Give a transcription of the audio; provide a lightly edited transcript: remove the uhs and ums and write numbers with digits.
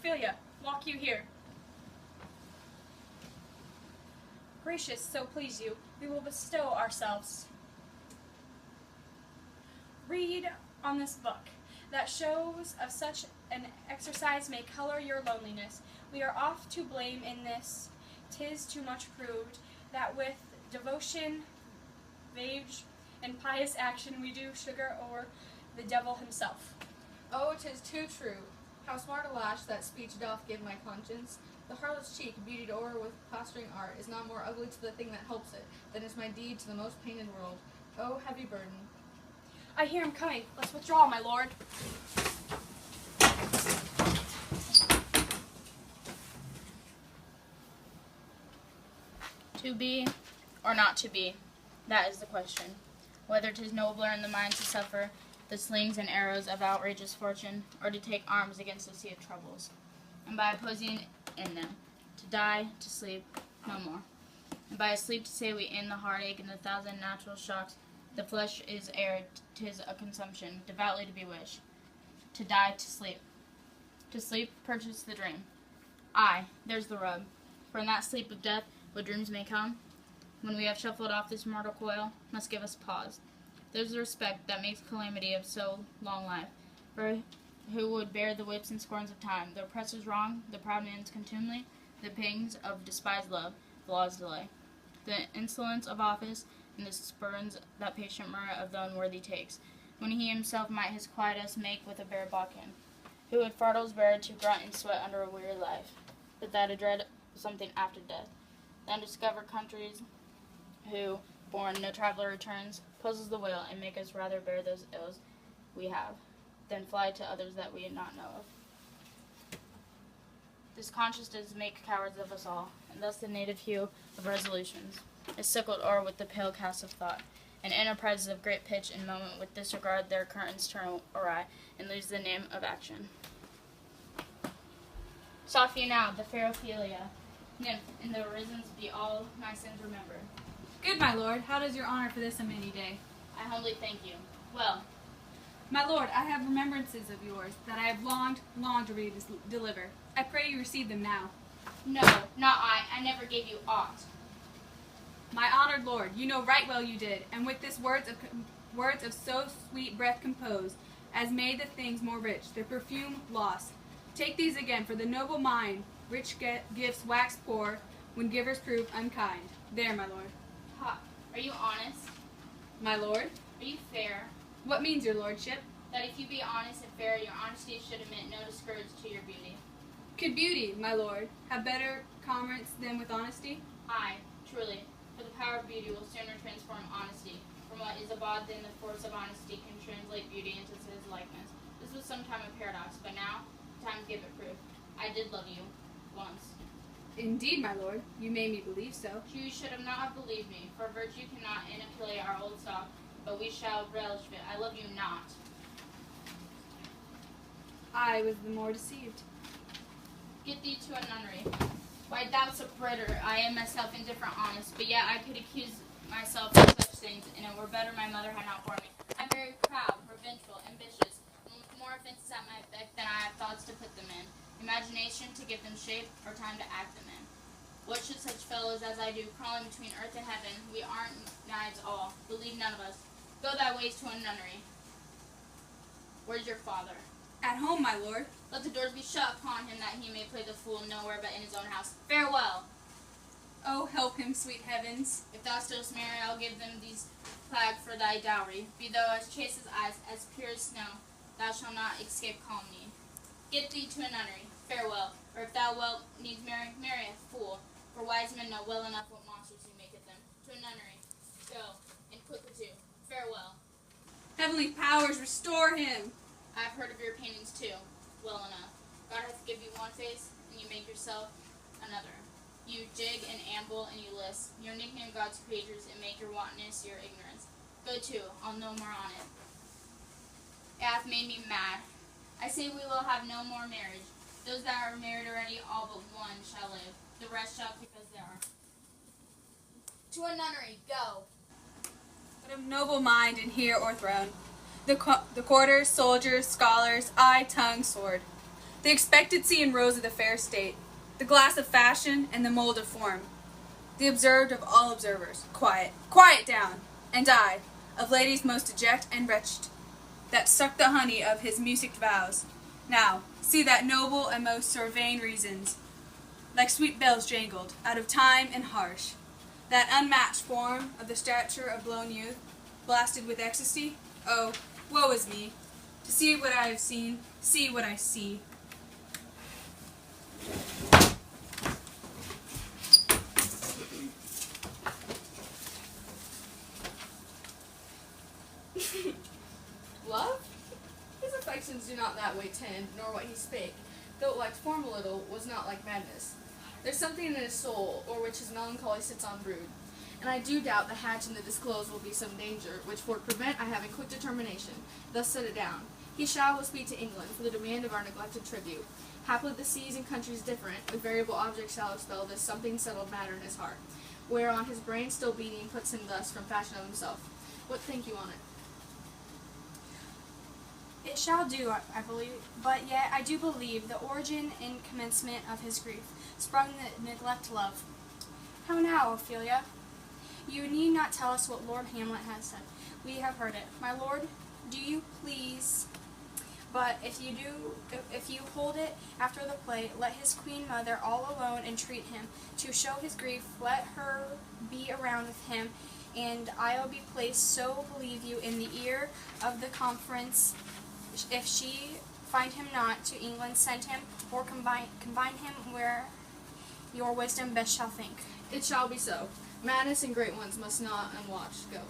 Ophelia, walk you here. Gracious, so please you, we will bestow ourselves. Read on this book, that shows of such an exercise may color your loneliness. We are oft to blame in this, 'tis too much proved, that with devotion, vage, and pious action we do sugar o'er the devil himself. Oh, 'tis too true. How smart a lash that speech doth give my conscience. The harlot's cheek, beautied o'er with plastering art, is not more ugly to the thing that helps it, than is my deed to the most painted world. Oh, heavy burden. I hear him coming. Let's withdraw, my lord. To be or not to be, that is the question. Whether 'tis nobler in the mind to suffer the slings and arrows of outrageous fortune, or to take arms against the sea of troubles, and by opposing in them, to die, to sleep, no more. And by a sleep to say we end the heartache and the thousand natural shocks. The flesh is air, 'tis a consumption, devoutly to be wished. To die, to sleep. To sleep, purchase the dream. Aye, there's the rub. For in that sleep of death, what dreams may come, when we have shuffled off this mortal coil, must give us pause. There's the respect that makes calamity of so long life. For who would bear the whips and scorns of time, the oppressor's wrong, the proud man's contumely, the pangs of despised love, the law's delay, the insolence of office, and the spurns that patient murmur of the unworthy takes, when he himself might his quietus make with a bare bawkin, who would fardels bear to grunt and sweat under a weary life, but that a dread something after death, the undiscovered countries, who, born no traveller returns, puzzles the will, and make us rather bear those ills we have, than fly to others that we not know of. This consciousness make cowards of us all, and thus the native hue of resolutions is sickled o'er with the pale cast of thought, and enterprises of great pitch and moment with disregard their curtains turn awry, and lose the name of action. Sophia now, the fair Ophelia, nymph, in the orisons be all my sins remembered. Good, my lord. How does your honor for this amity day? I humbly thank you. Well, My lord, I have remembrances of yours that I have longed to deliver. I pray you receive them now. no, not I. I never gave you aught. My honored lord, you know right well you did, and with this words of so sweet breath composed, as made the things more rich, their perfume lost. Take these again, for the noble mind, rich gifts wax poor, when givers prove unkind. There, my lord. Ha, are you honest? My lord? Are you fair? What means your lordship? That if you be honest and fair, your honesty should admit no discourage to your beauty. Could beauty, my lord, have better commerce than with honesty? Aye, truly, for the power of beauty will sooner transform honesty from what is abhorred than the force of honesty can translate beauty into his likeness. This was sometime a paradox, but now time to give it proof. I did love you once. Indeed, my lord, you made me believe so. You should have not have believed me, for virtue cannot inoculate our old stock, but we shall relish it. I love you not. I was the more deceived. Get thee to a nunnery. Why, thou's a britter. I am myself indifferent honest, but yet I could accuse myself of such things, and it were better my mother had not borne me. I'm very proud, revengeful, ambitious, and with more offences at my beck than I have thoughts to put them in, imagination to give them shape, or time to act them in. What should such fellows as I do, crawling between earth and heaven? We aren't knives all, believe none of us. Go thy ways to a nunnery. Where's your father? At home, my lord. Let the doors be shut upon him, that he may play the fool nowhere but in his own house. Farewell! Oh, help him, sweet heavens. If thou stillst marry, I'll give them these plague for thy dowry. Be thou as chaste as ice, as pure as snow, thou shalt not escape calumny. Get thee to a nunnery. Farewell. Or if thou wilt needs marry, marry a fool, for wise men know well enough what monsters he maketh them. To a nunnery. Go, and quickly too. Farewell. Heavenly powers, restore him. I have heard of your paintings too, well enough. God hath given you one face, and you make yourself another. You jig and amble and you list. Your nickname God's creatures, and make your wantonness your ignorance. Go to, I'll no more on it. It hath made me mad. I say we will have no more marriage. Those that are married already, all but one shall live. The rest shall keep as they are. To a nunnery, go! But of noble mind and here o'erthrown, the courters, soldiers, scholars, eye, tongue, sword. the expectancy and rose of the fair state, the glass of fashion and the mold of form, the observed of all observers. Quiet, quiet down, and I, of ladies most deject and wretched, that suck the honey of his musicked vows. Now, see that noble and most surveying reasons, like sweet bells jangled, out of time and harsh, that unmatched form of the stature of blown youth, blasted with ecstasy. Oh, woe is me, to see what I have seen, see what I see. Love? His affections do not that way tend, nor what he spake, though it lacked form a little, was not like madness. There's something in his soul, o'er which his melancholy sits on brood, and I do doubt the hatch in the disclosed will be some danger, which for prevent I have in quick determination, thus set it down. He shall with speed to England, for the demand of our neglected tribute. Haply the seas and countries different, with variable objects shall expel this something settled matter in his heart, whereon his brain still beating puts him thus from fashion of himself. What think you on it? It shall do, I believe, but yet I do believe the origin and commencement of his grief sprung the neglect love. How now, Ophelia? You need not tell us what Lord Hamlet has said. We have heard it. My lord, do you please? But if you hold it after the play, let his queen mother all alone entreat him. To show his grief, let her be around with him, and I'll be placed, so believe you, in the ear of the conference. If she find him not, to England send him, or confine him where your wisdom best shall think. It shall be so. Madness and great ones must not unwatched go.